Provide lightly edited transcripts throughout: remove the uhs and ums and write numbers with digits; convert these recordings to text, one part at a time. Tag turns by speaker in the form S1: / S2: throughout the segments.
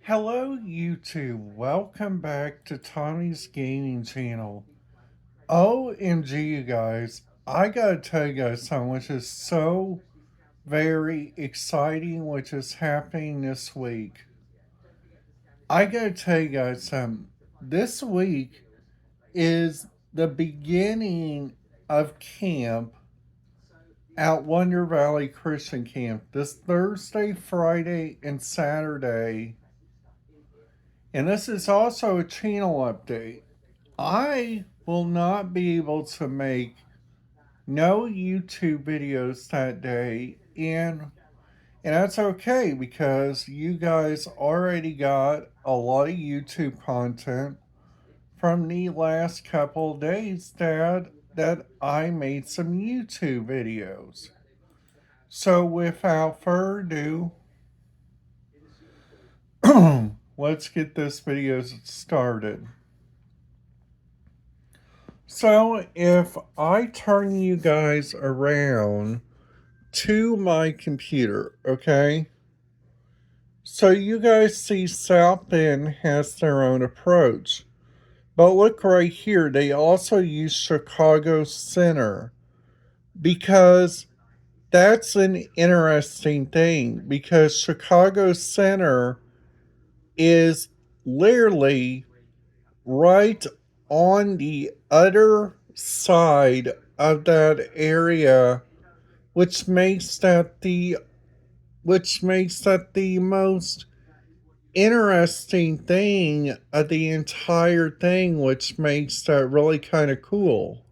S1: Hello, YouTube. Welcome back to Tommy's Gaming Channel. OMG, you guys. I gotta tell you guys something which is so very exciting, which is happening this week. I gotta tell you guys something. This week is the beginning of camp at Wonder Valley Christian Camp. This Thursday, Friday, and Saturday. And this is also a channel update. I will not be able to make no YouTube videos that day, and that's okay because you guys already got a lot of YouTube content from the last couple of days that I made some YouTube videos. So without further ado, let's get this video started. So if I turn you guys around to my computer, okay? So you guys see South Bend has their own approach. But look right here, they also use Chicago Center because that's an interesting thing because Chicago Center is literally right on the other side of that area, which makes that the most interesting thing of the entire thing, which makes that really kind of cool.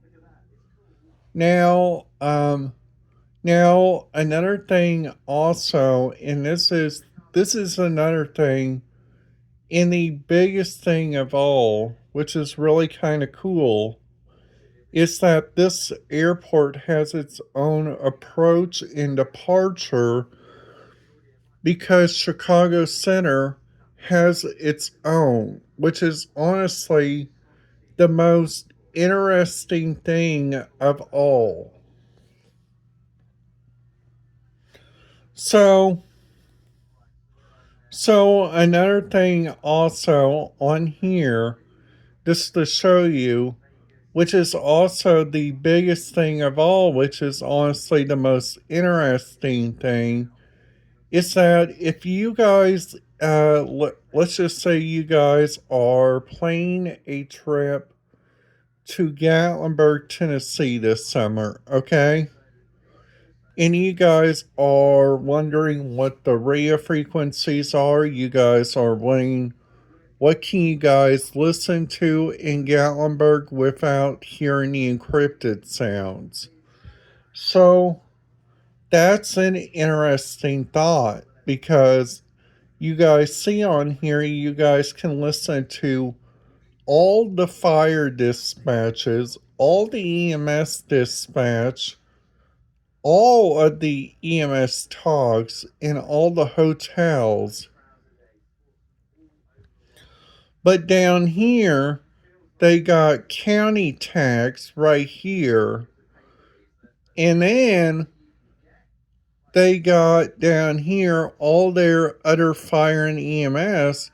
S1: Now, another thing also, and this is another thing, and the biggest thing of all, which is really kind of cool, is that this airport has its own approach and departure because Chicago Center has its own, which is honestly the most interesting thing of all. So, so another thing also on here, just to show you, which is also the biggest thing of all, which is honestly the most interesting thing, is that if you guys, let's just say you guys are planning a trip to Gatlinburg, Tennessee this summer, okay? And you guys are wondering what the radio frequencies are, you guys are wondering what can you guys listen to in Gatlinburg without hearing the encrypted sounds? So that's an interesting thought because you guys see on here, you guys can listen to all the fire dispatches, all the EMS dispatch, all of the EMS talks in all the hotels. But down here, they got county tax right here. And then they got down here all their other fire and EMS,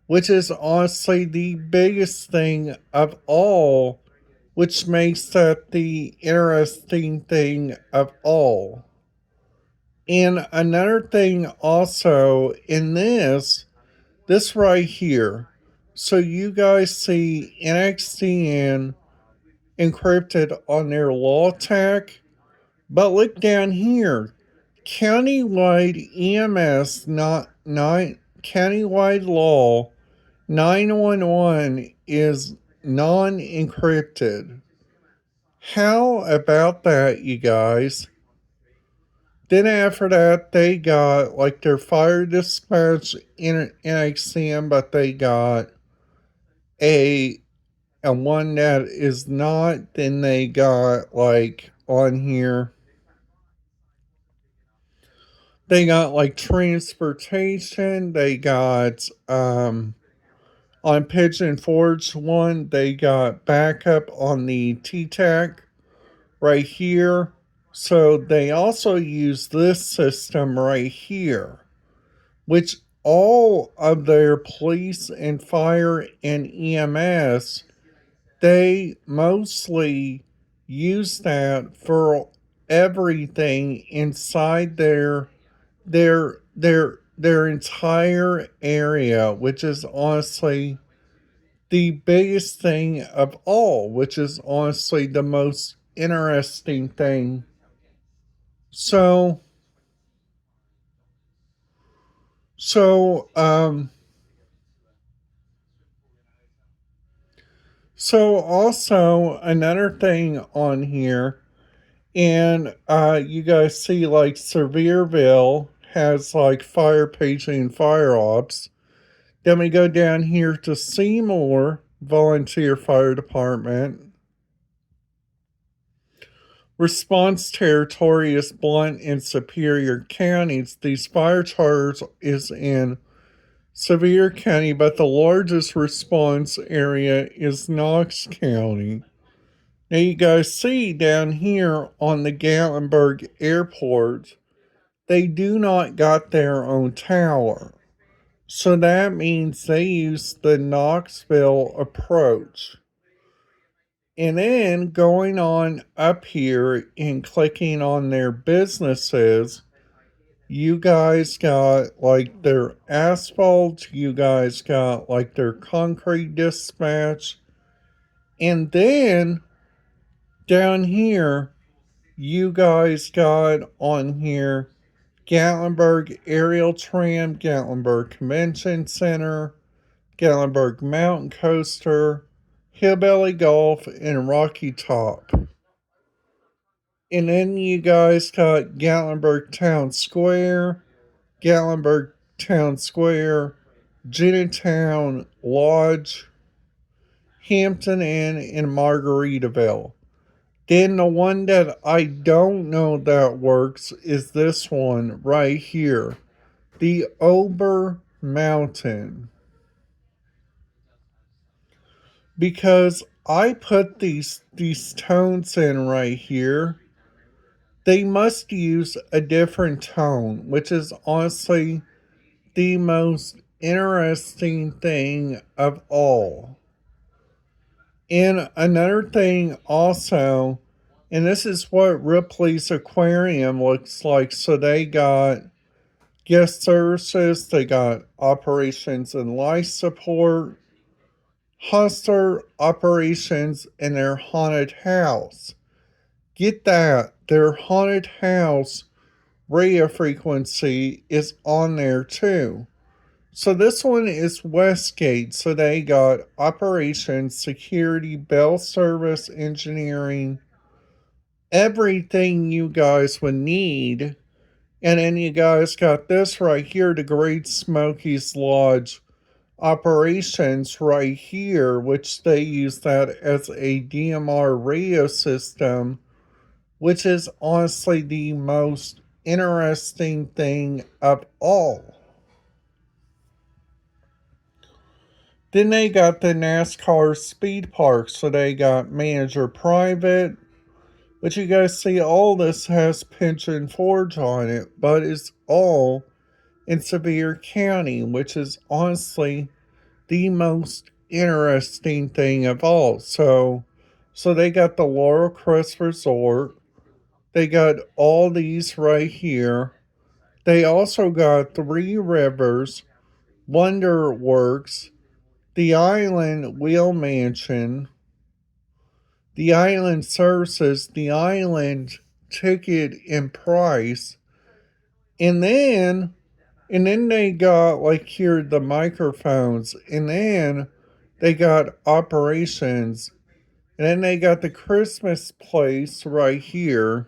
S1: which is honestly the biggest thing of all, which makes that the interesting thing of all. And another thing also in this right here. So you guys see NXDN encrypted on their law tech, but look down here. Countywide EMS, not countywide law 911 is non encrypted. How about that, you guys? Then after that, they got like their fire dispatch in NXM, but they got a one that is not. Then they got like on here, they got like transportation. They got on Pigeon Forge one, they got backup on the T-Tac right here. So they also use this system right here, which all of their police and fire and EMS, they mostly use that for everything inside their entire area, which is honestly the biggest thing of all, which is honestly the most interesting thing. So so um so also another thing on here, and you guys see like Sevierville has like fire paging and fire ops. Then we go down here to Seymour Volunteer Fire Department. Response territory is Blount and Superior counties. These fire charters is in Sevier County, but the largest response area is Knox County. Now you guys see down here on the Gatlinburg Airport, they do not got their own tower. So that means they use the Knoxville approach. And then going on up here and clicking on their businesses, you guys got like their asphalt, you guys got like their concrete dispatch, and then down here, you guys got on here Gatlinburg Aerial Tram, Gatlinburg Convention Center, Gatlinburg Mountain Coaster, Hillbilly Golf, and Rocky Top. And then you guys got Gatlinburg Town Square, Gatlinburg Town Square, Jennertown Lodge, Hampton Inn, and Margaritaville. Then the one that I don't know that works is this one right here, the Ober Mountain. Because I put these tones in right here, they must use a different tone, which is honestly the most interesting thing of all. And another thing also, and this is what Ripley's Aquarium looks like. So they got guest services, they got operations and life support, hostler operations, and their haunted house. Get that, their haunted house radio frequency is on there too. So this one is Westgate. So they got operations, security, bell service, engineering, everything you guys would need. And then you guys got this right here, the Great Smokies Lodge operations right here, which they use that as a DMR radio system, which is honestly the most interesting thing of all. Then they got the NASCAR Speed Park, so they got Manager Private, but you guys see all this has Pigeon Forge on it, but it's all in Sevier County, which is honestly the most interesting thing of all. So they got the Laurel Crest Resort. They got all these right here. They also got Three Rivers, Wonder Works, the Island Wheel Mansion, the Island Services, the Island Ticket and Price, and then they got like here the microphones, and then they got operations, and then they got the Christmas place right here.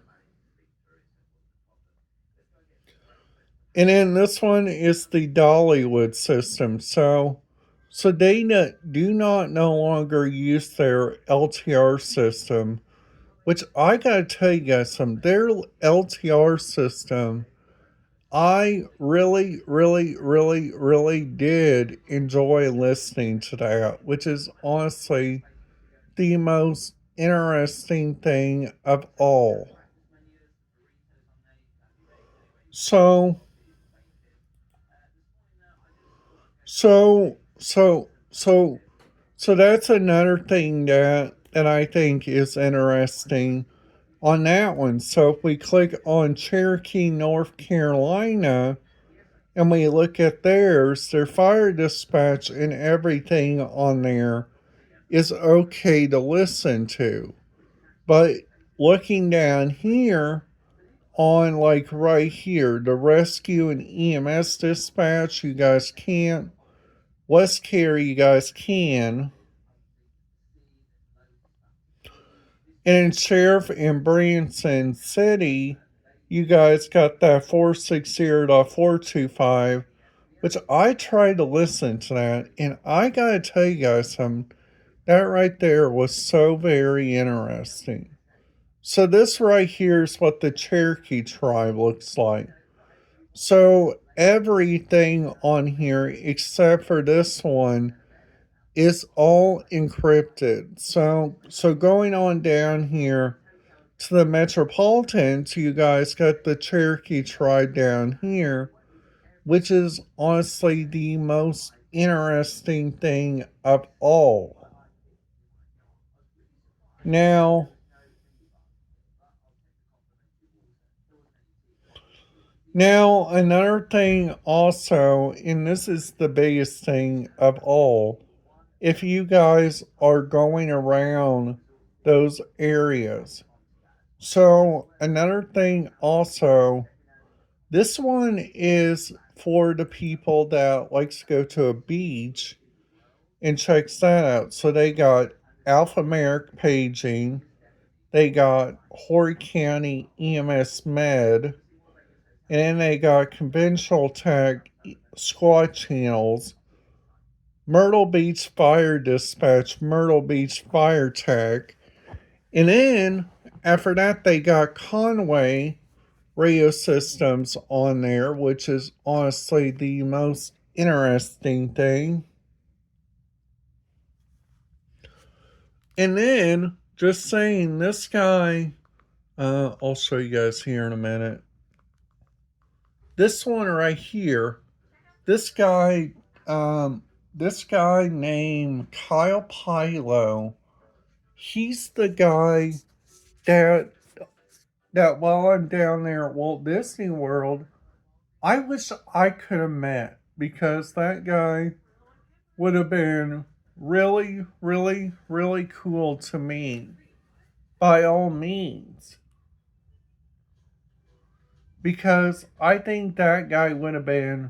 S1: And then this one is the Dollywood system. So they do not no longer use their LTR system, which I gotta tell you guys some their LTR system. I really, really, really, really did enjoy listening to that, which is honestly the most interesting thing of all. So So, so, so, so that's another thing that I think is interesting on that one. So if we click on Cherokee, North Carolina, and we look at theirs, their fire dispatch and everything on there is okay to listen to. But looking down here on like right here, the rescue and EMS dispatch, you guys can't. West Care, you guys can. And in Sheriff and Branson City, you guys got that 460.425, which I tried to listen to that, and I gotta tell you guys something. That right there was so very interesting. So this right here is what the Cherokee tribe looks like. So everything on here except for this one is all encrypted. So going on down here to the metropolitans, you guys got the Cherokee tribe down here, which is honestly the most interesting thing of all. Now, now another thing also, and this is the biggest thing of all, if you guys are going around those areas. So another thing also, this one is for the people that likes to go to a beach and checks that out. So they got alphanumeric paging, they got Horry County EMS Med, and then they got conventional tech squad channels, Myrtle Beach Fire Dispatch, Myrtle Beach Fire Tech, and then after that they got Conway radio systems on there, which is honestly the most interesting thing. And then, just saying, this guy, I'll show you guys here in a minute. This one right here, this guy, this guy named Kyle Pilo, he's the guy that while I'm down there at Walt Disney World, I wish I could have met because that guy would have been really, really, really cool to me by all means. Because I think that guy would have been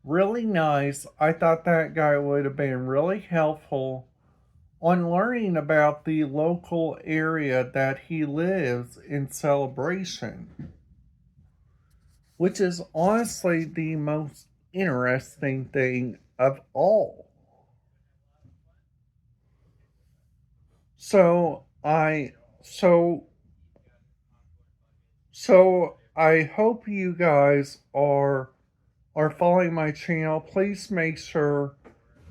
S1: really nice. I thought that guy would have been really helpful on learning about the local area that he lives in Celebration, which is honestly the most interesting thing of all. So I so so I hope you guys are following my channel. Please make sure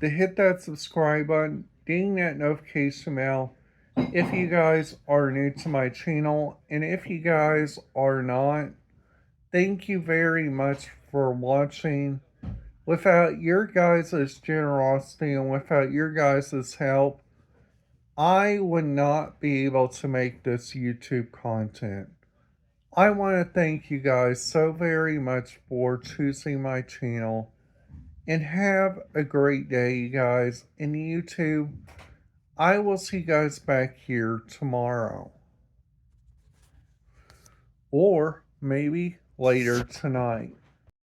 S1: to hit that subscribe button, ding that notification bell if you guys are new to my channel. And if you guys are not, thank you very much for watching. Without your guys' generosity and without your guys' help, I would not be able to make this YouTube content. I want to thank you guys so very much for choosing my channel. And have a great day, you guys. And YouTube, I will see you guys back here tomorrow. Or maybe later tonight.